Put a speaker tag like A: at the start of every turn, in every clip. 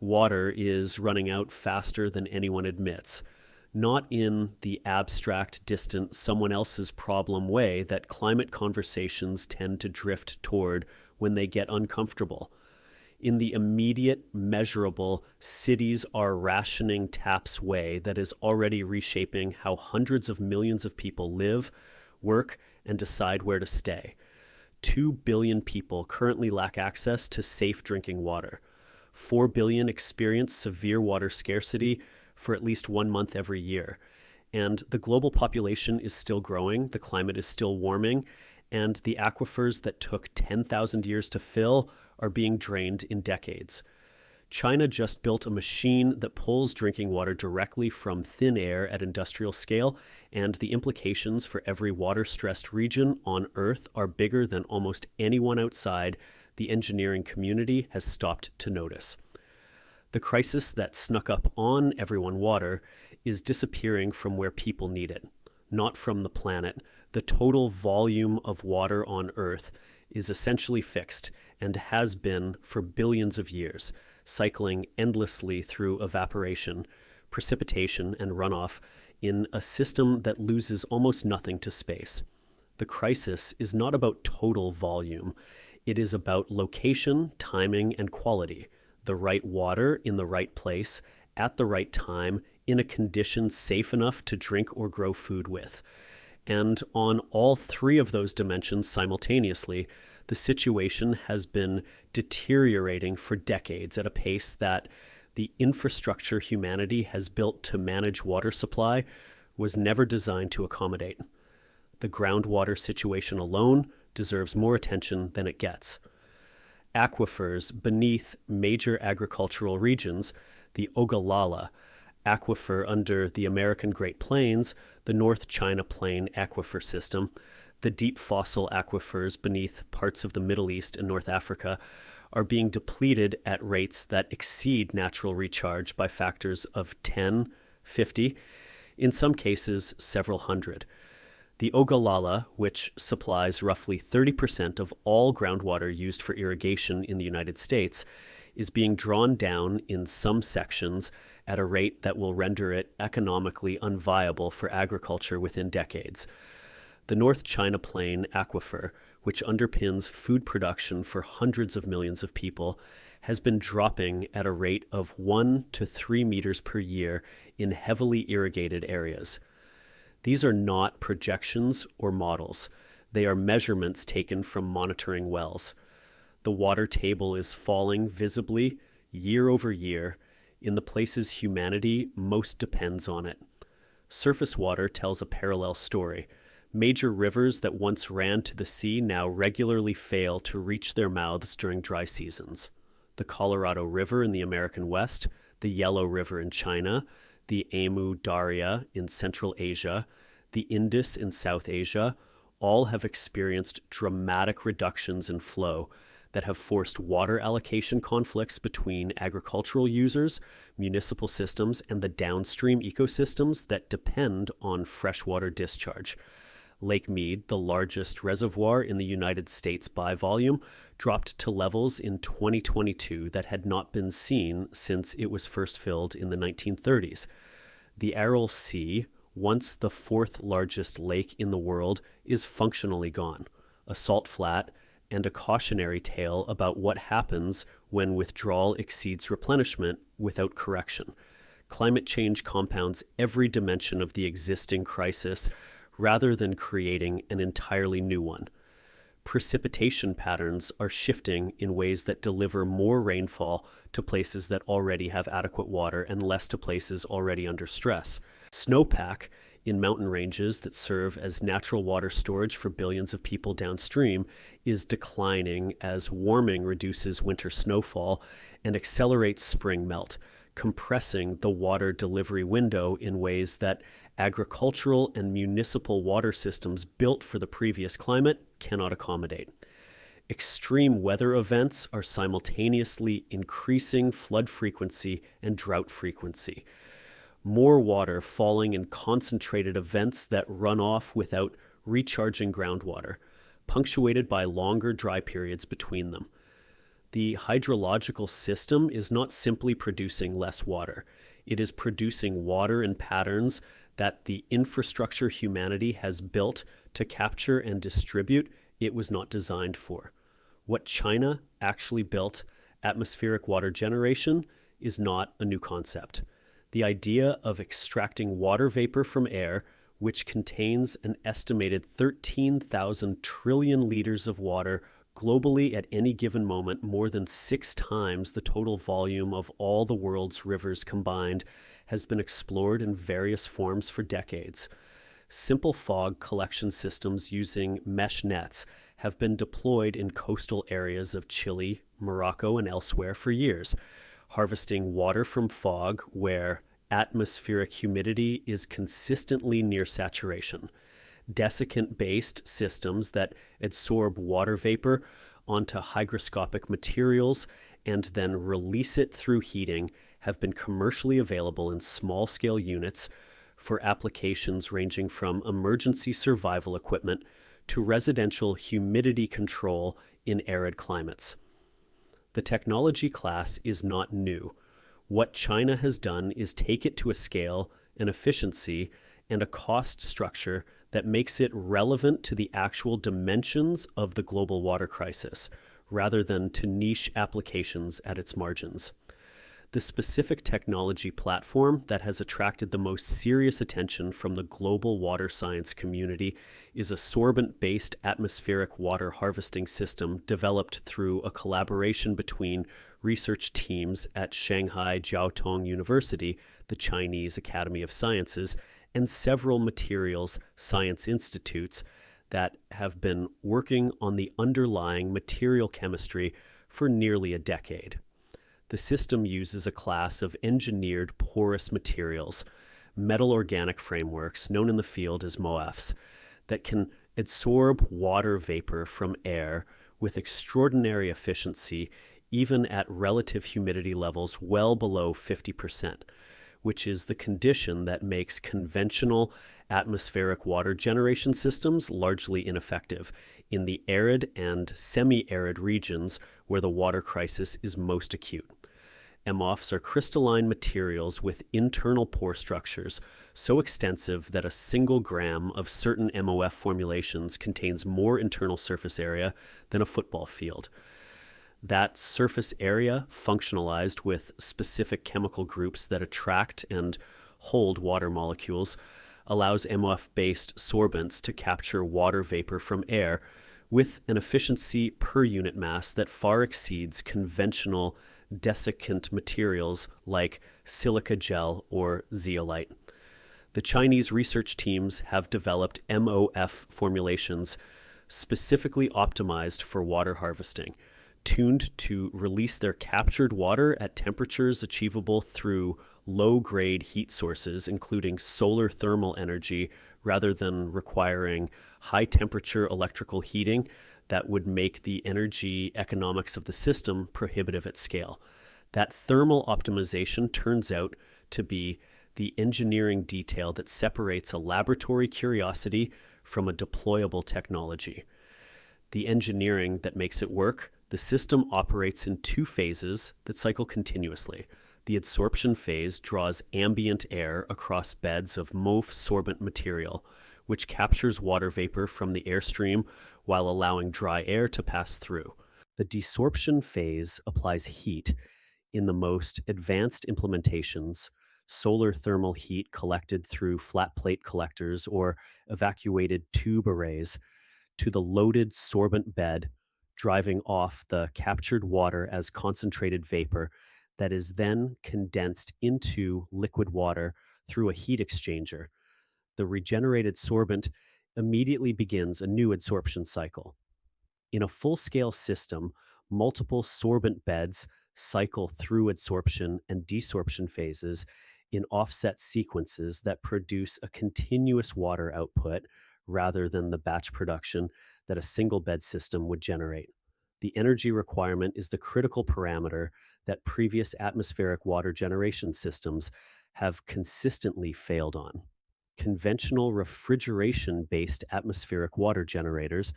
A: Water is running out faster than anyone admits, not in the abstract, distant, someone else's problem way that climate conversations tend to drift toward when they get uncomfortable. In the immediate, measurable, cities are rationing taps way that is already reshaping how hundreds of millions of people live, work, and decide where to stay. 2 billion people currently lack access to safe drinking water. 4 billion experience severe water scarcity for at least 1 month every year. And the global population is still growing, the climate is still warming, and the aquifers that took 10,000 years to fill are being drained in decades. China just built a machine that pulls drinking water directly from thin air at industrial scale, and the implications for every water-stressed region on Earth are bigger than almost anyone outside the engineering community has stopped to notice. The crisis that snuck up on everyone water is disappearing from where people need it, not from the planet. The total volume of water on Earth is essentially fixed and has been for billions of years, cycling endlessly through evaporation, precipitation, and runoff in a system that loses almost nothing to space. The crisis is not about total volume. It is about location, timing, and quality. The right water in the right place, at the right time, in a condition safe enough to drink or grow food with. And on all three of those dimensions simultaneously, the situation has been deteriorating for decades at a pace that the infrastructure humanity has built to manage water supply was never designed to accommodate. The groundwater situation alone deserves more attention than it gets. Aquifers beneath major agricultural regions, the Ogallala Aquifer under the American Great Plains, the North China Plain Aquifer System, the deep fossil aquifers beneath parts of the Middle East and North Africa are being depleted at rates that exceed natural recharge by factors of 10, 50, in some cases several hundred. The Ogallala, which supplies roughly 30% of all groundwater used for irrigation in the United States, is being drawn down in some sections at a rate that will render it economically unviable for agriculture within decades. The North China Plain Aquifer, which underpins food production for hundreds of millions of people, has been dropping at a rate of 1 to 3 meters per year in heavily irrigated areas. These are not projections or models. They are measurements taken from monitoring wells. The water table is falling visibly year over year in the places humanity most depends on it. Surface water tells a parallel story. Major rivers that once ran to the sea now regularly fail to reach their mouths during dry seasons. The Colorado River in the American West, the Yellow River in China, the Amu Darya in Central Asia, the Indus in South Asia, all have experienced dramatic reductions in flow that have forced water allocation conflicts between agricultural users, municipal systems, and the downstream ecosystems that depend on freshwater discharge. Lake Mead, the largest reservoir in the United States by volume, dropped to levels in 2022 that had not been seen since it was first filled in the 1930s. The Aral Sea, once the fourth largest lake in the world, is functionally gone. A salt flat and a cautionary tale about what happens when withdrawal exceeds replenishment without correction. Climate change compounds every dimension of the existing crisis rather than creating an entirely new one. Precipitation patterns are shifting in ways that deliver more rainfall to places that already have adequate water and less to places already under stress. Snowpack in mountain ranges that serve as natural water storage for billions of people downstream is declining as warming reduces winter snowfall and accelerates spring melt, compressing the water delivery window in ways that agricultural and municipal water systems built for the previous climate cannot accommodate. Extreme weather events are simultaneously increasing flood frequency and drought frequency. More water falling in concentrated events that run off without recharging groundwater, punctuated by longer dry periods between them. The hydrological system is not simply producing less water. It is producing water in patterns that the infrastructure humanity has built to capture and distribute it was not designed for. What China actually built, atmospheric water generation, is not a new concept. The idea of extracting water vapor from air, which contains an estimated 13,000 trillion liters of water globally at any given moment, more than 6 times the total volume of all the world's rivers combined, has been explored in various forms for decades. Simple fog collection systems using mesh nets have been deployed in coastal areas of Chile, Morocco, and elsewhere for years, harvesting water from fog where atmospheric humidity is consistently near saturation. Desiccant-based systems that absorb water vapor onto hygroscopic materials and then release it through heating have been commercially available in small-scale units for applications ranging from emergency survival equipment to residential humidity control in arid climates. The technology class is not new. What China has done is take it to a scale, an efficiency, and a cost structure that makes it relevant to the actual dimensions of the global water crisis, rather than to niche applications at its margins. The specific technology platform that has attracted the most serious attention from the global water science community is a sorbent-based atmospheric water harvesting system developed through a collaboration between research teams at Shanghai Jiaotong University, the Chinese Academy of Sciences, and several materials science institutes that have been working on the underlying material chemistry for nearly a decade. The system uses a class of engineered porous materials, metal organic frameworks known in the field as MOFs, that can absorb water vapor from air with extraordinary efficiency, even at relative humidity levels well below 50%, which is the condition that makes conventional atmospheric water generation systems largely ineffective in the arid and semi-arid regions where the water crisis is most acute. MOFs are crystalline materials with internal pore structures so extensive that a single gram of certain MOF formulations contains more internal surface area than a football field. That surface area, functionalized with specific chemical groups that attract and hold water molecules, allows MOF-based sorbents to capture water vapor from air with an efficiency per unit mass that far exceeds conventional desiccant materials like silica gel or zeolite. The Chinese research teams have developed MOF formulations specifically optimized for water harvesting, tuned to release their captured water at temperatures achievable through low-grade heat sources, including solar thermal energy, rather than requiring high-temperature electrical heating that would make the energy economics of the system prohibitive at scale. That thermal optimization turns out to be the engineering detail that separates a laboratory curiosity from a deployable technology. The engineering that makes it work, the system operates in 2 phases that cycle continuously. The adsorption phase draws ambient air across beds of MOF sorbent material, which captures water vapor from the airstream while allowing dry air to pass through. The desorption phase applies heat. In the most advanced implementations, solar thermal heat collected through flat plate collectors or evacuated tube arrays to the loaded sorbent bed, driving off the captured water as concentrated vapor that is then condensed into liquid water through a heat exchanger. The regenerated sorbent immediately begins a new adsorption cycle. In a full-scale system, multiple sorbent beds cycle through adsorption and desorption phases in offset sequences that produce a continuous water output rather than the batch production that a single bed system would generate. The energy requirement is the critical parameter that previous atmospheric water generation systems have consistently failed on. Conventional refrigeration-based atmospheric water generators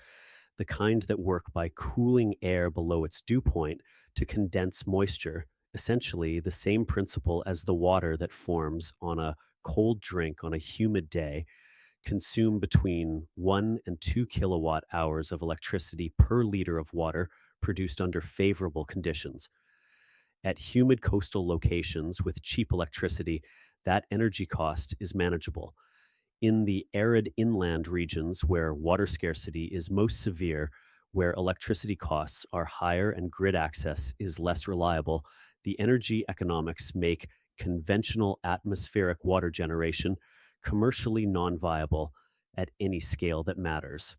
A: the kind that work by cooling air below its dew point to condense moisture, essentially the same principle as the water that forms on a cold drink on a humid day, consume between 1 and 2 kilowatt hours of electricity per liter of water produced under favorable conditions. At humid coastal locations with cheap electricity, that energy cost is manageable. In the arid inland regions where water scarcity is most severe, where electricity costs are higher and grid access is less reliable, the energy economics make conventional atmospheric water generation commercially non-viable at any scale that matters.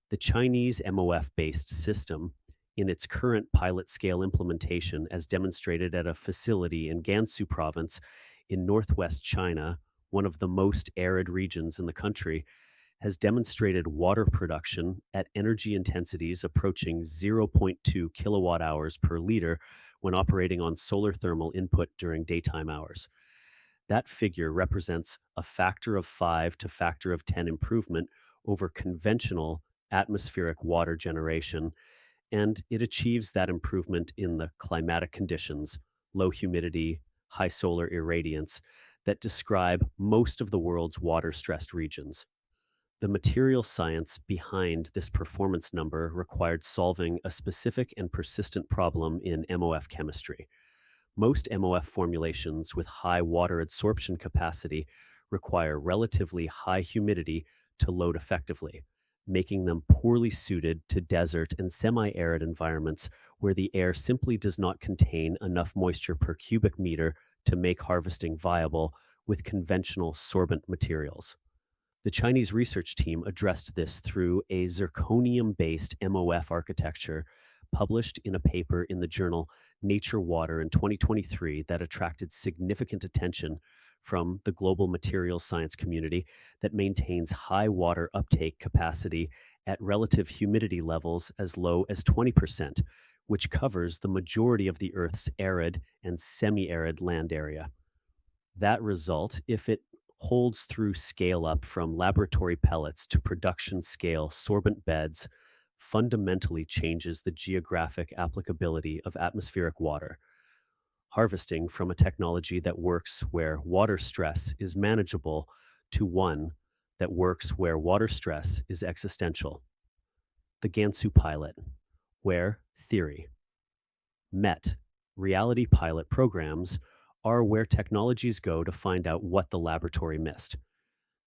A: The Chinese MOF-based system, in its current pilot scale implementation as demonstrated at a facility in Gansu province in northwest China, one of the most arid regions in the country, has demonstrated water production at energy intensities approaching zero point 0.2 kilowatt hours per liter when operating on solar thermal input during daytime hours. That figure represents a factor of 5 to factor of 10 improvement over conventional atmospheric water generation, and it achieves that improvement in the climatic conditions, low humidity, high solar irradiance, that describe most of the world's water-stressed regions. The material science behind this performance number required solving a specific and persistent problem in MOF chemistry. Most MOF formulations with high water adsorption capacity require relatively high humidity to load effectively, making them poorly suited to desert and semi-arid environments where the air simply does not contain enough moisture per cubic meter to make harvesting viable with conventional sorbent materials. The Chinese research team addressed this through a zirconium-based MOF architecture published in a paper in the journal Nature Water in 2023 that attracted significant attention from the global materials science community that maintains high water uptake capacity at relative humidity levels as low as 20%, which covers the majority of the Earth's arid and semi-arid land area. That result, if it holds through scale up from laboratory pellets to production scale sorbent beds, fundamentally changes the geographic applicability of atmospheric water, harvesting from a technology that works where water stress is manageable to one that works where water stress is existential. The Gansu pilot, where theory met reality pilot programs are where technologies go to find out what the laboratory missed.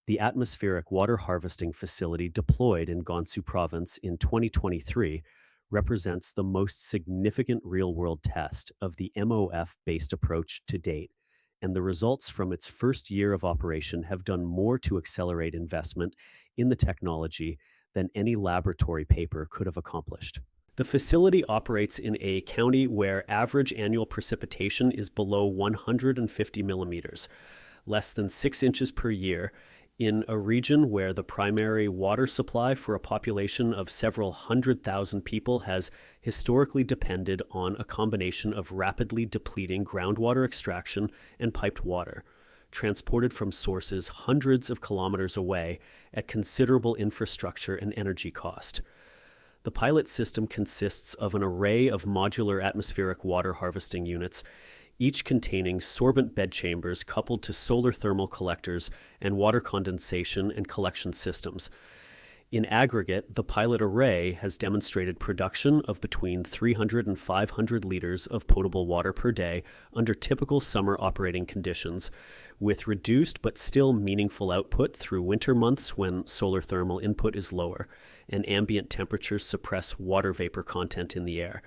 A: The atmospheric water harvesting facility deployed in Gansu province in 2023 represents the most significant real-world test of the MOF-based approach to date, and the results from its first year of operation have done more to accelerate investment in the technology than any laboratory paper could have accomplished. The facility operates in a county where average annual precipitation is below 150 millimeters, less than 6 inches per year, in a region where the primary water supply for a population of several 100,000 people has historically depended on a combination of rapidly depleting groundwater extraction and piped water, transported from sources hundreds of kilometers away at considerable infrastructure and energy cost. The pilot system consists of an array of modular atmospheric water harvesting units, each containing sorbent bed chambers coupled to solar thermal collectors and water condensation and collection systems. In aggregate, the pilot array has demonstrated production of between 300 and 500 liters of potable water per day under typical summer operating conditions, with reduced but still meaningful output through winter months when solar thermal input is lower and ambient temperatures suppress water vapor content in the air.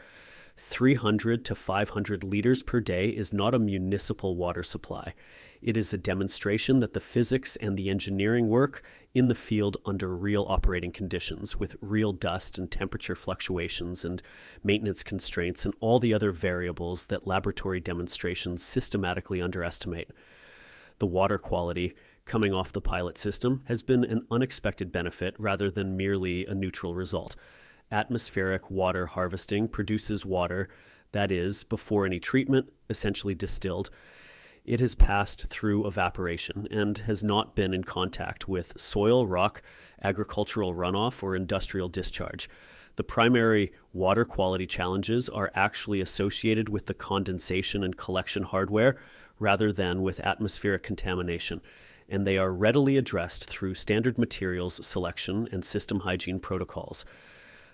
A: 300 to 500 liters per day is not a municipal water supply. It is a demonstration that the physics and the engineering work in the field under real operating conditions with real dust and temperature fluctuations and maintenance constraints and all the other variables that laboratory demonstrations systematically underestimate. The water quality coming off the pilot system has been an unexpected benefit rather than merely a neutral result. Atmospheric water harvesting produces water that is, before any treatment, essentially distilled. It has passed through evaporation and has not been in contact with soil, rock, agricultural runoff, or industrial discharge. The primary water quality challenges are actually associated with the condensation and collection hardware rather than with atmospheric contamination, and they are readily addressed through standard materials selection and system hygiene protocols.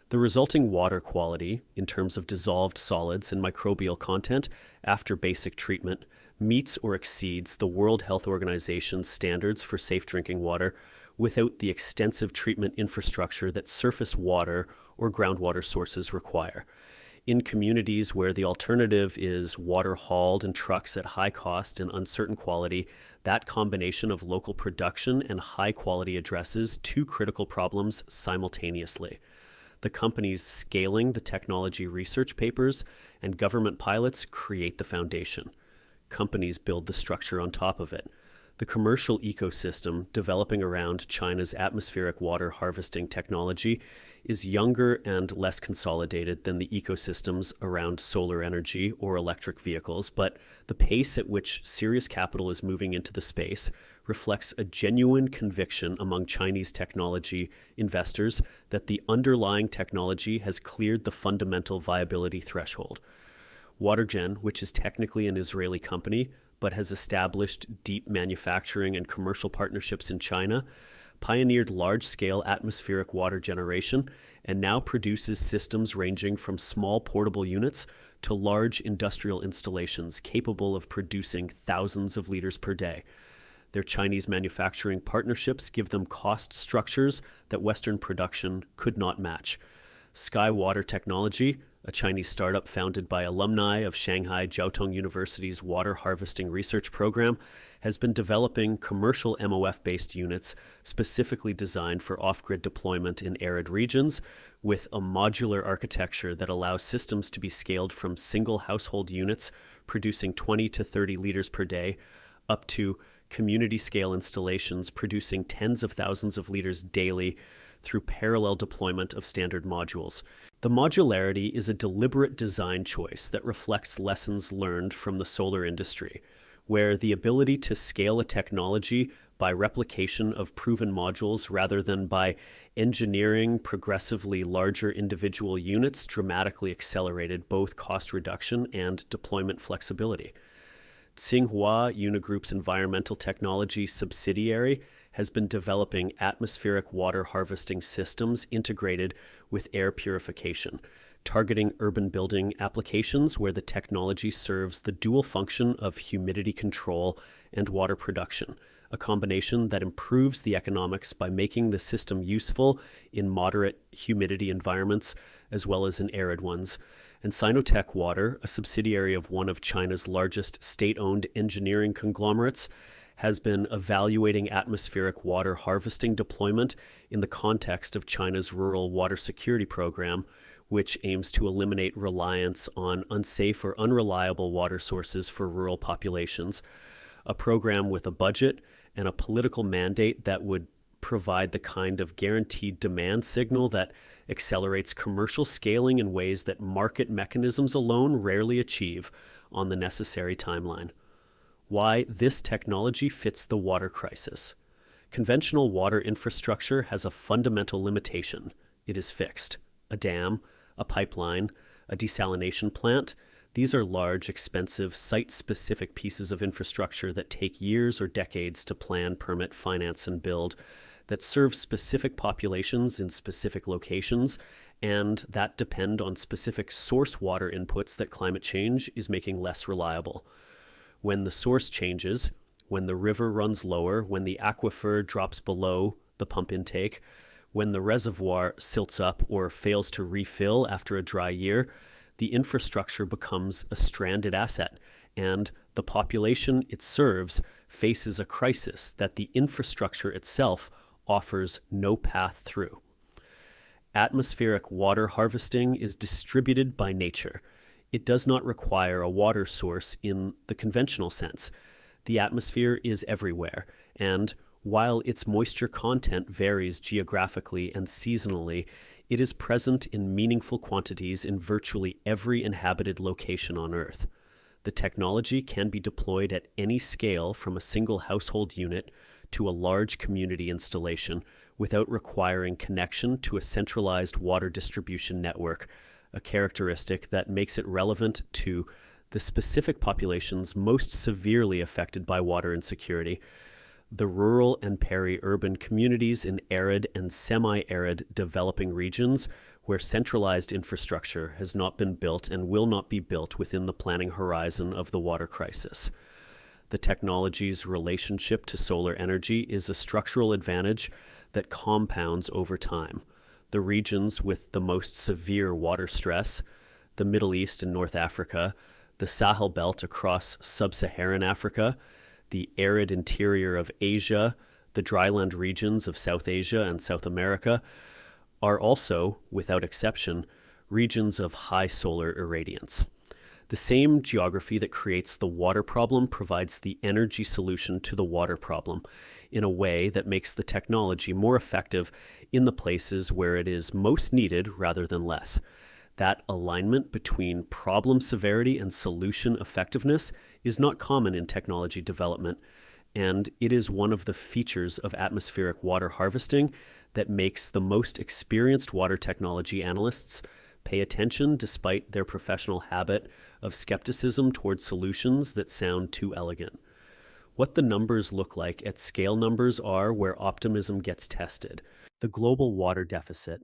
A: The resulting water quality, in terms of dissolved solids and microbial content after basic treatment, meets or exceeds the World Health Organization's standards for safe drinking water without the extensive treatment infrastructure that surface water or groundwater sources require. In communities where the alternative is water hauled in trucks at high cost and uncertain quality, that combination of local production and high quality addresses two critical problems simultaneously. The companies scaling the technology research papers and government pilots create the foundation. Companies build the structure on top of it. The commercial ecosystem developing around China's atmospheric water harvesting technology is younger and less consolidated than the ecosystems around solar energy or electric vehicles, but the pace at which serious capital is moving into the space reflects a genuine conviction among Chinese technology investors that the underlying technology has cleared the fundamental viability threshold. WaterGen, which is technically an Israeli company, but has established deep manufacturing and commercial partnerships in China, pioneered large-scale atmospheric water generation, and now produces systems ranging from small portable units to large industrial installations capable of producing thousands of liters per day. Their Chinese manufacturing partnerships give them cost structures that Western production could not match. SkyWater Technology, a Chinese startup founded by alumni of Shanghai Jiaotong University's water harvesting research program, has been developing commercial MOF-based units specifically designed for off-grid deployment in arid regions, with a modular architecture that allows systems to be scaled from single household units producing 20 to 30 liters per day up to community-scale installations producing tens of thousands of liters daily through parallel deployment of standard modules. The modularity is a deliberate design choice that reflects lessons learned from the solar industry, where the ability to scale a technology by replication of proven modules rather than by engineering progressively larger individual units dramatically accelerated both cost reduction and deployment flexibility. Tsinghua Unigroup's environmental technology subsidiary has been developing atmospheric water harvesting systems integrated with air purification, targeting urban building applications where the technology serves the dual function of humidity control and water production, a combination that improves the economics by making the system useful in moderate humidity environments as well as in arid ones. And Sinotech Water, a subsidiary of one of China's largest state-owned engineering conglomerates, has been evaluating atmospheric water harvesting deployment in the context of China's rural water security program, which aims to eliminate reliance on unsafe or unreliable water sources for rural populations, a program with a budget and a political mandate that would provide the kind of guaranteed demand signal that accelerates commercial scaling in ways that market mechanisms alone rarely achieve on the necessary timeline. Why this technology fits the water crisis. Conventional water infrastructure has a fundamental limitation. It is fixed. A dam, a pipeline, a desalination plant. These are large, expensive, site-specific pieces of infrastructure that take years or decades to plan, permit, finance, and build, that serve specific populations in specific locations, and that depend on specific source water inputs that climate change is making less reliable. When the source changes, when the river runs lower, when the aquifer drops below the pump intake, when the reservoir silts up or fails to refill after a dry year, the infrastructure becomes a stranded asset, and the population it serves faces a crisis that the infrastructure itself offers no path through. Atmospheric water harvesting is distributed by nature. It does not require a water source in the conventional sense. The atmosphere is everywhere, and while its moisture content varies geographically and seasonally, it is present in meaningful quantities in virtually every inhabited location on Earth. The technology can be deployed at any scale from a single household unit to a large community installation without requiring connection to a centralized water distribution network, a characteristic that makes it relevant to the specific populations most severely affected by water insecurity: the rural and peri-urban communities in arid and semi-arid developing regions where centralized infrastructure has not been built and will not be built within the planning horizon of the water crisis. The technology's relationship to solar energy is a structural advantage that compounds over time. The regions with the most severe water stress, the Middle East and North Africa, the Sahel Belt across sub-Saharan Africa, the arid interior of Asia, the dryland regions of South Asia and South America, are also, without exception, regions of high solar irradiance. The same geography that creates the water problem provides the energy solution to the water problem in a way that makes the technology more effective in the places where it is most needed rather than less. That alignment between problem severity and solution effectiveness is not common in technology development, and it is one of the features of atmospheric water harvesting that makes the most experienced water technology analysts pay attention despite their professional habit of skepticism toward solutions that sound too elegant. What the numbers look like at scale numbers are where optimism gets tested. The global water deficit,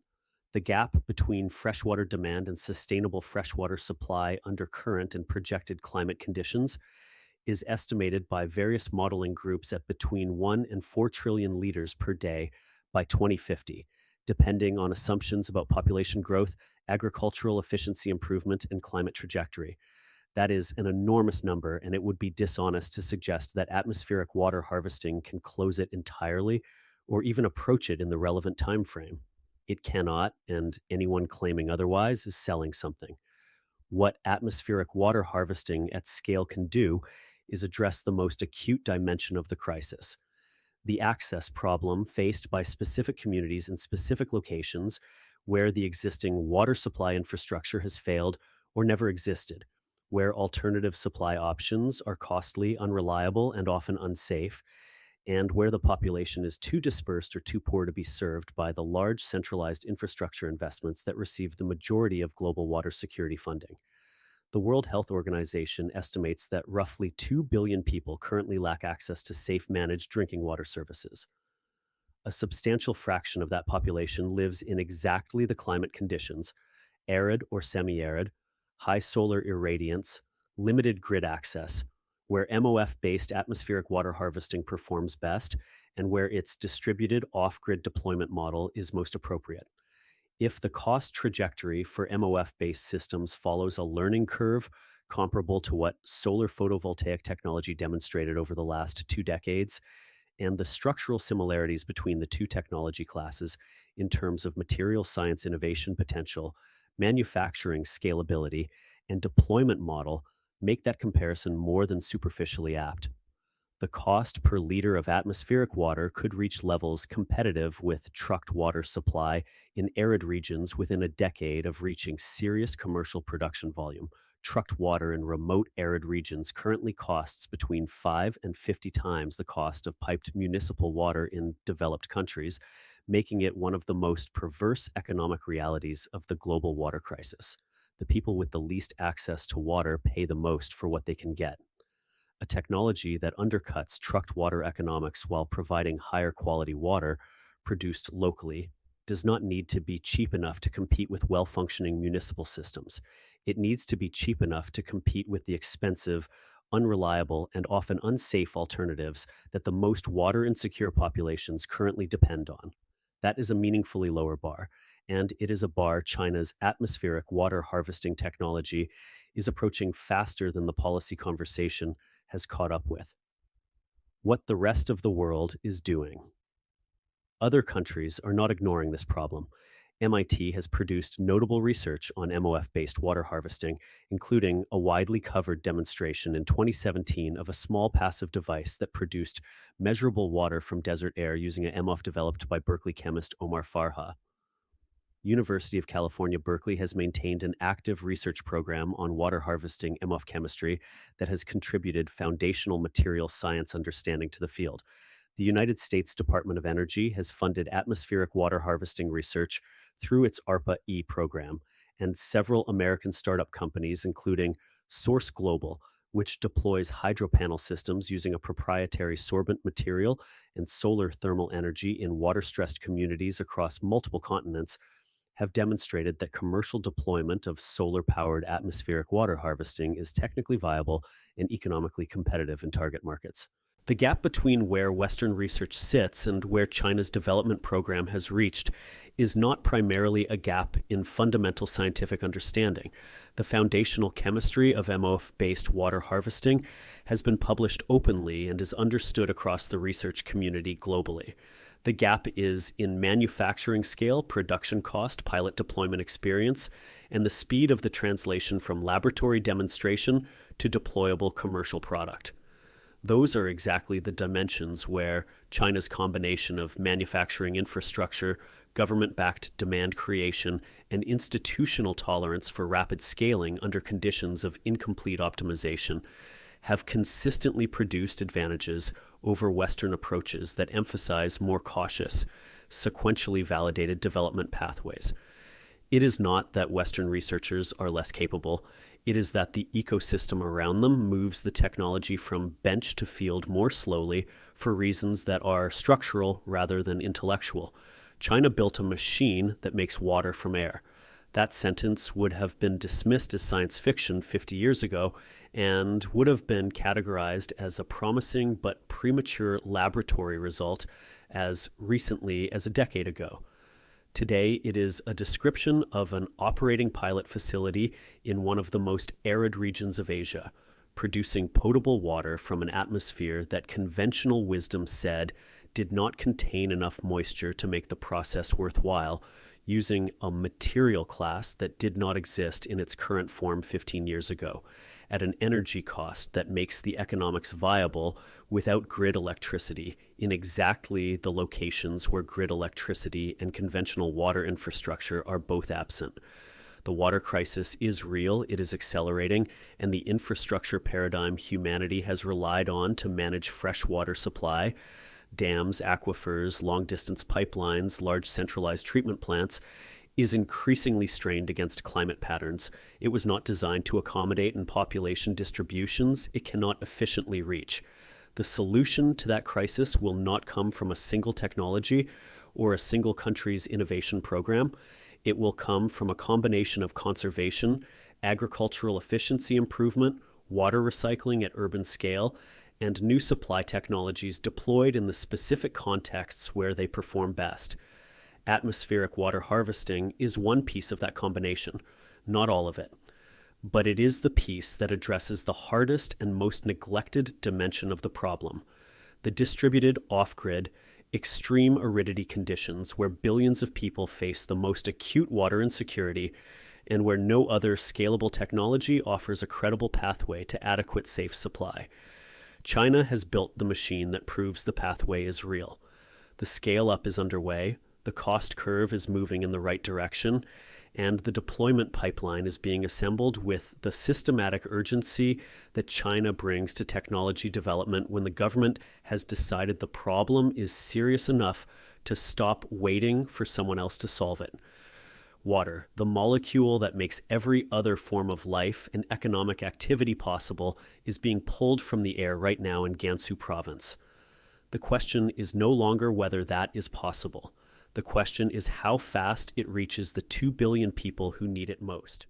A: the gap between freshwater demand and sustainable freshwater supply under current and projected climate conditions, is estimated by various modeling groups at between 1 and 4 trillion liters per day by 2050, depending on assumptions about population growth, agricultural efficiency improvement, and climate trajectory. That is an enormous number, and it would be dishonest to suggest that atmospheric water harvesting can close it entirely or even approach it in the relevant time frame. It cannot, and anyone claiming otherwise is selling something. What atmospheric water harvesting at scale can do is address the most acute dimension of the crisis: the access problem faced by specific communities in specific locations where the existing water supply infrastructure has failed or never existed, where alternative supply options are costly, unreliable, and often unsafe, and where the population is too dispersed or too poor to be served by the large centralized infrastructure investments that receive the majority of global water security funding. The World Health Organization estimates that roughly 2 billion people currently lack access to safe managed drinking water services. A substantial fraction of that population lives in exactly the climate conditions: arid or semi-arid, high solar irradiance, limited grid access, where MOF-based atmospheric water harvesting performs best and where its distributed off-grid deployment model is most appropriate. If the cost trajectory for MOF-based systems follows a learning curve comparable to what solar photovoltaic technology demonstrated over the last 2 decades, and the structural similarities between the two technology classes in terms of material science innovation potential, manufacturing scalability, and deployment model make that comparison more than superficially apt. The cost per liter of atmospheric water could reach levels competitive with trucked water supply in arid regions within a decade of reaching serious commercial production volume. Trucked water in remote arid regions currently costs between 5 and 50 times the cost of piped municipal water in developed countries, making it one of the most perverse economic realities of the global water crisis. The people with the least access to water pay the most for what they can get. A technology that undercuts trucked water economics while providing higher quality water produced locally does not need to be cheap enough to compete with well-functioning municipal systems. It needs to be cheap enough to compete with the expensive, unreliable, and often unsafe alternatives that the most water-insecure populations currently depend on. That is a meaningfully lower bar, and it is a bar China's atmospheric water harvesting technology is approaching faster than the policy conversation has caught up with. What the rest of the world is doing. Other countries are not ignoring this problem. MIT has produced notable research on MOF-based water harvesting, including a widely covered demonstration in 2017 of a small passive device that produced measurable water from desert air using a MOF developed by Berkeley chemist Omar Farha. University of California, Berkeley has maintained an active research program on water harvesting MOF chemistry that has contributed foundational material science understanding to the field. The United States Department of Energy has funded atmospheric water harvesting research through its ARPA-E program, and several American startup companies, including Source Global, which deploys hydropanel systems using a proprietary sorbent material and solar thermal energy in water-stressed communities across multiple continents, have demonstrated that commercial deployment of solar-powered atmospheric water harvesting is technically viable and economically competitive in target markets. The gap between where Western research sits and where China's development program has reached is not primarily a gap in fundamental scientific understanding. The foundational chemistry of MOF-based water harvesting has been published openly and is understood across the research community globally. The gap is in manufacturing scale, production cost, pilot deployment experience, and the speed of the translation from laboratory demonstration to deployable commercial product. Those are exactly the dimensions where China's combination of manufacturing infrastructure, government-backed demand creation, and institutional tolerance for rapid scaling under conditions of incomplete optimization have consistently produced advantages over Western approaches that emphasize more cautious, sequentially validated development pathways. It is not that Western researchers are less capable. It is that the ecosystem around them moves the technology from bench to field more slowly for reasons that are structural rather than intellectual. China built a machine that makes water from air. That sentence would have been dismissed as science fiction 50 years ago and would have been categorized as a promising but premature laboratory result as recently as a decade ago. Today, it is a description of an operating pilot facility in one of the most arid regions of Asia, producing potable water from an atmosphere that conventional wisdom said did not contain enough moisture to make the process worthwhile, using a material class that did not exist in its current form 15 years ago, at an energy cost that makes the economics viable without grid electricity in exactly the locations where grid electricity and conventional water infrastructure are both absent. The water crisis is real, it is accelerating, and the infrastructure paradigm humanity has relied on to manage freshwater supply, dams, aquifers, long-distance pipelines, large centralized treatment plants, is increasingly strained against climate patterns. It was not designed to accommodate in population distributions it cannot efficiently reach. The solution to that crisis will not come from a single technology or a single country's innovation program. It will come from a combination of conservation, agricultural efficiency improvement, water recycling at urban scale, and new supply technologies deployed in the specific contexts where they perform best. Atmospheric water harvesting is one piece of that combination, not all of it. But it is the piece that addresses the hardest and most neglected dimension of the problem: the distributed off-grid, extreme aridity conditions where billions of people face the most acute water insecurity and where no other scalable technology offers a credible pathway to adequate safe supply. China has built the machine that proves the pathway is real. The scale-up is underway, the cost curve is moving in the right direction, and the deployment pipeline is being assembled with the systematic urgency that China brings to technology development when the government has decided the problem is serious enough to stop waiting for someone else to solve it. Water, the molecule that makes every other form of life and economic activity possible, is being pulled from the air right now in Gansu province. The question is no longer whether that is possible. The question is how fast it reaches the 2 billion people who need it most.